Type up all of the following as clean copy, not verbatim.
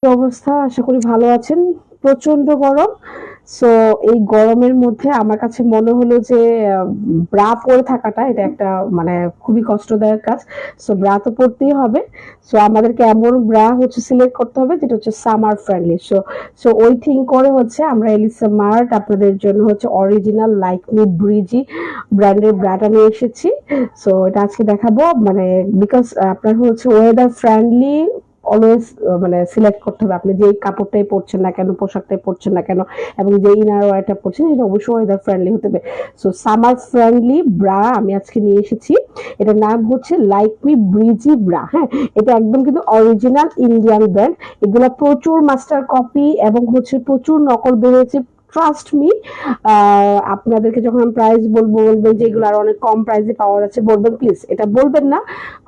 কি অবস্থা? আশা করি ভালো আছেন। প্রচন্ড গরম। সো এই গরমের মধ্যে আমার কাছে মনে হলো যে ব্রা পরে থাকাটা এটা একটা মানে খুবই কষ্টদায়ক কাজ। সো ব্রা তো পরতেই হবে। সো আমাদেরকে এমন ব্রা হচ্ছে সিলেক্ট করতে হবে যেটা হচ্ছে সামার ফ্রেন্ডলি। সো ওই থিঙ্ক করে হচ্ছে আমরা এলিসা মার্ট আপনাদের জন্য হচ্ছে অরিজিনাল লাইক মি ব্রিজি ব্র্যান্ডের ব্রাটা নিয়ে এসেছি। সো এটা আজকে দেখাবো মানে বিকজ আপনার হচ্ছে ওয়েদার ফ্রেন্ডলি অলওয়েজ মানে সিলেক্ট করতে হবে আপনি যেই কাপড়টাই পরছেন না কেন, পোশাকটাই পরছেন না কেন এবং যে ইনার ওয়্যারটা পরছেন এটা অবশ্যই ওয়েদার ফ্রেন্ডলি হতে হবে। সো সামার ফ্রেন্ডলি ব্রা আমি আজকে নিয়ে এসেছি। এটার নাম হচ্ছে লাইক মি ব্রিজি ব্রা। হ্যাঁ, এটা একদম কিন্তু অরিজিনাল ইন্ডিয়ান ব্র্যান্ড। এগুলা প্রচুর মাস্টার কপি এবং হচ্ছে প্রচুর নকল বেরিয়েছে। Trust me. আপনাদেরকে যখন আমি প্রাইস বলবো বলবেন যে এগুলো আর অনেক কম প্রাইসে পাওয়া যাচ্ছে, বলবেন প্লিজ এটা বলবেন না।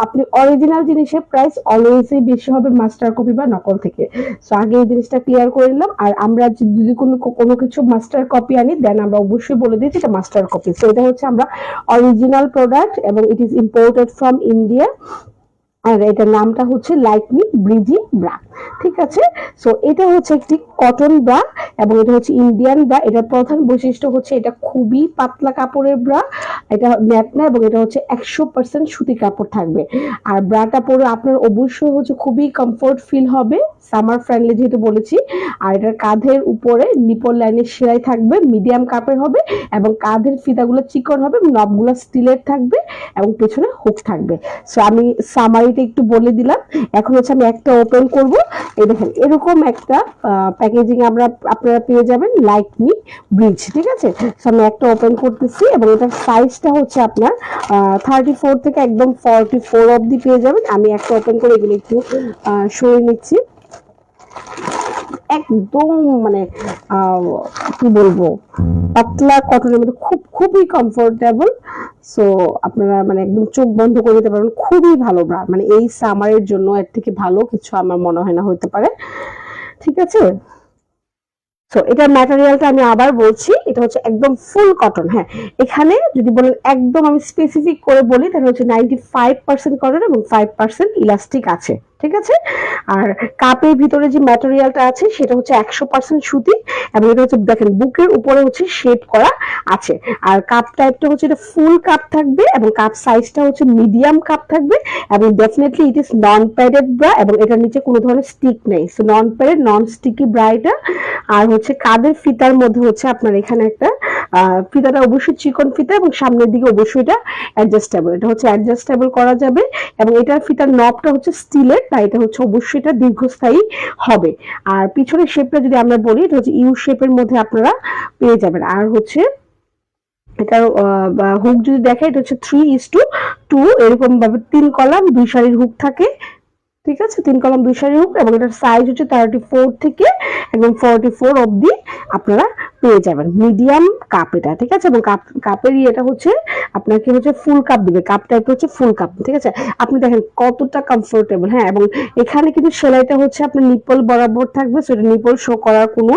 আপনি অরিজিনাল জিনিসের প্রাইস অলওয়েজই বেশি হবে মাস্টার কপি বা নকল থেকে। সো আগে এই জিনিসটা ক্লিয়ার করে নিলাম। আর আমরা যদি কোনো কিছু মাস্টার কপি আনি দেন আমরা অবশ্যই বলে দিই যে এটা মাস্টার কপি। সো এটা হচ্ছে আমরা অরিজিনাল প্রোডাক্ট এবং it is imported from India. আর এটার নামটা হচ্ছে লাইক মি ব্রিজি ব্রা। ঠিক আছে। সো এটা হচ্ছে একটি কটন ব্রা এবং এটা হচ্ছে ইন্ডিয়ান ব্রা। এটার প্রধান বৈশিষ্ট্য হচ্ছে এটা খুবই পাতলা কাপড়ের ব্রা। এটা ম্যাট না এবং এটা হচ্ছে 100% সুতি কাপড় থাকবে। আর ব্রাটা পরে আপনার অবশ্যই হচ্ছে খুবই কমফোর্ট ফিল হবে, সামার ফ্রেন্ডলি যেহেতু বলেছি। আর এটার কাঁধের উপরে নিপল লাইনের সেলাই থাকবে, মিডিয়াম কাপড় হবে এবং কাঁধের ফিতাগুলো চিকন হবে, নবগুলো স্টিলের থাকবে এবং পেছনে হুক থাকবে। সো আমি সামারিটা একটু বলে দিলাম। এখন হচ্ছে আমি একটা ওপেন করব। এই দেখেন এরকম একটা প্যাকেজিং আপনারা পেয়ে যাবেন লাইক মি ব্রিজ। ঠিক আছে। সো আমি একটা ওপেন করতেছি এবং এটার সাইজটা হচ্ছে আপনার 34 থেকে একদম 44 অবধি পেয়ে যাবেন। আমি একটা ওপেন করে এগুলো একটু সরিয়ে নিচ্ছি। একদম মানে আহ, কি বলবো, পাতলা কটনের মধ্যে খুবই কমফোর্টেবল। সো আপনারা মানে একদম চোখ বন্ধ করে দিতে পারবেন, খুবই ভালো ব্রা। মানে এই সামারের জন্য এর থেকে ভালো কিছু আমার মনে হয় না হতে পারে। ঠিক আছে। সো এটার ম্যাটেরিয়ালটা আমি আবার বলছি, এটা হচ্ছে একদম ফুল কটন। হ্যাঁ, এখানে যদি বলেন একদম আমি স্পেসিফিক করে বলি তাহলে হচ্ছে 95% কটন এবং 5% ইলাস্টিক আছে। ঠিক আছে। আর কাপের ভিতরে যে ম্যাটেরিয়ালটা আছে সেটা হচ্ছে 100% সুতি এবং এটা হচ্ছে দেখেন বুকের উপরে হচ্ছে শেড করা আছে। আর কাপ টাইপটা হচ্ছে এটা ফুল কাপ থাকবে এবং কাপ সাইজটা হচ্ছে মিডিয়াম কাপ থাকবে এবং definitely it is non padded bra এবং এটার নিচে কোনো ধরনের স্টিক নেই। সো নন প্যাডেড নন স্টিকি ব্রা এটা। আর হচ্ছে কাঁধের ফিতার মধ্যে হচ্ছে আপনার এখানে একটা ফিতাটা অবশ্যই চিকন ফিতা এবং সামনের দিকে অবশ্যই এটা অ্যাডজাস্টেবল। এটা হচ্ছে অ্যাডজাস্টেবল করা যাবে এবং এটার ফিতার নবটা হচ্ছে স্টিলের, তাই এটা হচ্ছে অবশ্যই এটা দীর্ঘস্থায়ী হবে। আর পিছনের শেপটা যদি আমরা বলি এটা হচ্ছে ইউ শেপের মধ্যে আপনারা পেয়ে যাবেন। আর হচ্ছে এটার হুক যদি দেখে এটা হচ্ছে 3:2 এরকম ভাবে 3 কলাম 2 সারির হুক থাকে। ঠিক আছে। 3 কলাম 2 সারি হুক এবং এটার সাইজ হচ্ছে 34 থেকে একদম 44 অবধি আপনারা পেয়ে যাবেন। মিডিয়াম কাপ এটা। ঠিক আছে। এবং কাপের ইয়েটা হচ্ছে আপনাকে হচ্ছে ফুল কাপ দিবে, কাপ টাইপ হচ্ছে ফুল কাপ। ঠিক আছে। আপনি দেখেন কতটা কমফোর্টেবল। হ্যাঁ, এবং এখানে কিন্তু সেলাইটা হচ্ছে আপনার নিপল বরাবর থাকবে, সেটা নিপল শো করার কোনো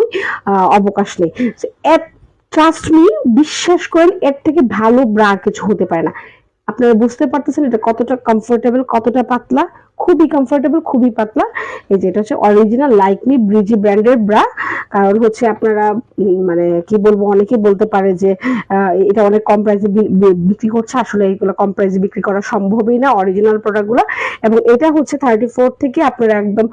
অবকাশ নেই। ট্রাস্ট মি, বিশ্বাস করেন এর থেকে ভালো ব্রা কিছু হতে পারে না। আপনারা বুঝতে পারতেছেন এটা কতটা কমফোর্টেবল, কতটা পাতলা, খুবই কমফোর্টেবল, খুবই পাতলা। এই যে এটা হচ্ছে অরিজিনাল লাইক মি ব্রিজি ব্র্যান্ডের ব্রা। কারণ হচ্ছে আপনারা মানে কি বলবো, অনেকেই বলতে পারে যে এটা অনেক কম প্রাইসে বিক্রি করছে। আসলে এগুলো কম প্রাইসে বিক্রি করা সম্ভবই না অরিজিনাল প্রোডাক্টগুলো। এবং এটা হচ্ছে 34 থেকে আপনারা একদম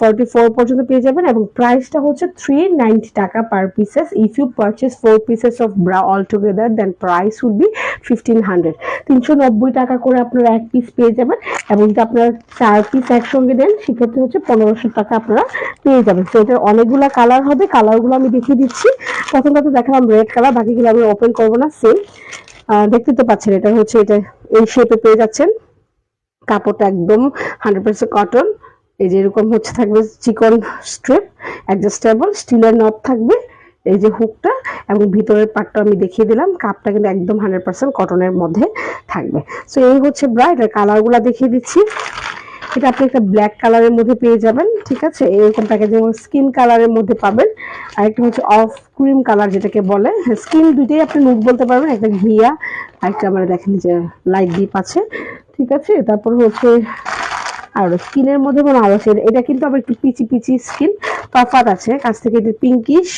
44 পর্যন্ত পেয়ে যাবেন এবং প্রাইসটা হচ্ছে 390 টাকা per pieces. If you purchase 4 pieces of bra all together then price will be 1500। 390 টাকা করে আপনারা এক পিস পেয়ে যাবেন এবং যদি আপনারা 4 পিস একসঙ্গে দেন সেক্ষেত্রে হচ্ছে 1500 টাকা আপনারা পেয়ে যাবেন। তো এটার অনেকগুলা কালার হবে, কালারগুলো আমি দেখিয়ে দিচ্ছি। প্রথমটা তো দেখালাম রেড কালার, বাকিগুলো আমি ওপেন করবো না। সেম দেখতে তো পাচ্ছেন এটা হচ্ছে এটা এই শেপে পেয়ে যাচ্ছেন। কাপড়টা একদম 100% কটন। এই যে এরকম হচ্ছে থাকবে চিকন স্ট্রিপ, অ্যাডজাস্টেবল, স্টিলের নব থাকবে। এই যে হুকটা এবং ভিতরের পার্টটা আমি দেখিয়ে দিলাম। কাপটা কিন্তু একদম 100% কটনের মধ্যে থাকবে। সো এই হচ্ছে ব্রা। এটার কালারগুলো দেখিয়ে দিচ্ছি। এটা আপনি একটা ব্ল্যাক কালারের মধ্যে পেয়ে যাবেন। ঠিক আছে। এরকম প্যাকেজিং স্কিন কালারের মধ্যে পাবেন। আর একটা হচ্ছে অফ ক্রিম কালার যেটাকে বলে। স্কিন দুইটাই আপনি নুড বলতে পারবেন, একটা ঘিয়া আর একটা আমরা দেখেন যে লাইট ডিপ আছে। ঠিক আছে। তারপর হচ্ছে আর স্কিনের মধ্যে কোনো আরো এটা কিন্তু আবার একটু পিচি পিচি স্কিন, তফাৎ আছে। কাছ থেকে এটা পিঙ্কিশ,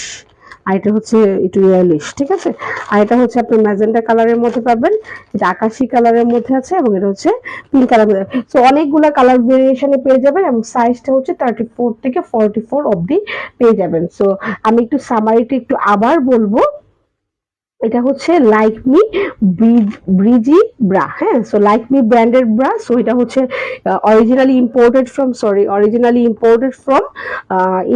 আর এটা হচ্ছে একটু ইয়েলিশ, ঠিক আছে। আর এটা হচ্ছে আপনি ম্যাজেন্টা কালারের মধ্যে পাবেন, এটা আকাশি কালারের মধ্যে আছে, এবং এটা হচ্ছে পিঙ্ক কালার। সো অনেকগুলা কালার ভেরিয়েশনে পেয়ে যাবেন, এবং সাইজটা হচ্ছে 34 থেকে 44 অবধি পেয়ে যাবেন। সো আমি একটু সামারিটা একটু আবার বলবো। এটা হচ্ছে লাইক মি ব্রিজি ব্রা, হ্যাঁ। So like me branded bra. So এটা হচ্ছে অরিজিনালি ইম্পোর্টেড ফ্রম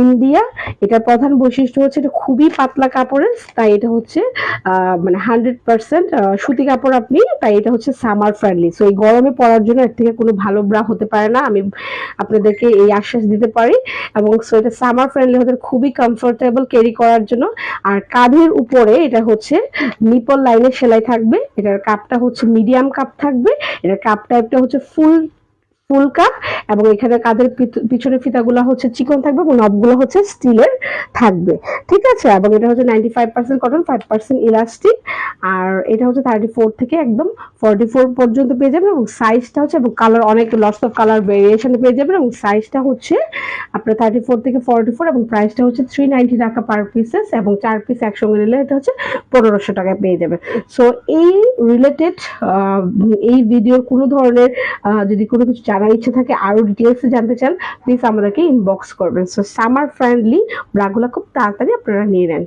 ইন্ডিয়া। এটার প্রধান বৈশিষ্ট্য হচ্ছে এটা খুবই পাতলা কাপড়ের, তাই এটা হচ্ছে মানে 100% সুতি কাপড় আপনি, তাই এটা হচ্ছে সামার ফ্রেন্ডলি। সো এই গরমে পরার জন্য এর থেকে কোনো ভালো ব্রা হতে পারে না, আমি আপনাদেরকে এই আশ্বাস দিতে পারি। এবং সো এটা সামার ফ্রেন্ডলি হতে, খুবই কমফোর্টেবল ক্যারি করার জন্য। আর কাঁধের উপরে এটা হচ্ছে নিপল লাইনের সেলাই থাকবে, এটার কাপটা হচ্ছে মিডিয়াম কাপ থাকবে, এটার কাপ টাইপটা হচ্ছে ফুল কাপ, এবং এখানে কাঁধের পিছনের ফিতাগুলো হচ্ছে চিকন থাকবে, এবং নবগুলো হচ্ছে স্টিলের থাকবে, ঠিক আছে। এবং এটা হচ্ছে 95% কটন, 5% ইলাস্টিক। আর এটা হচ্ছে 34 থেকে একদম 44 পর্যন্ত পেয়ে যাবেন, এবং সাইজটা হচ্ছে, এবং কালার অনেক লটস অফ কালার ভেরিয়েশন পেয়ে যাবেন, এবং সাইজটা হচ্ছে আপনার 34 থেকে 44, এবং প্রাইসটা হচ্ছে 390 টাকা পার পিসেস, এবং 4 পিস একসঙ্গে নিলে এটা হচ্ছে 1500 টাকায় পেয়ে যাবেন। সো এই রিলেটেড এই ভিডিওর কোনো ধরনের যদি কোনো কিছু জানার ইচ্ছে থাকে, আরো ডিটেলসে জানতে চান, প্লিজ আমাদেরকে ইনবক্স করবেন। সো সামার ফ্রেন্ডলি ব্রাগুলো খুব তাড়াতাড়ি আপনারা নিয়ে নেন।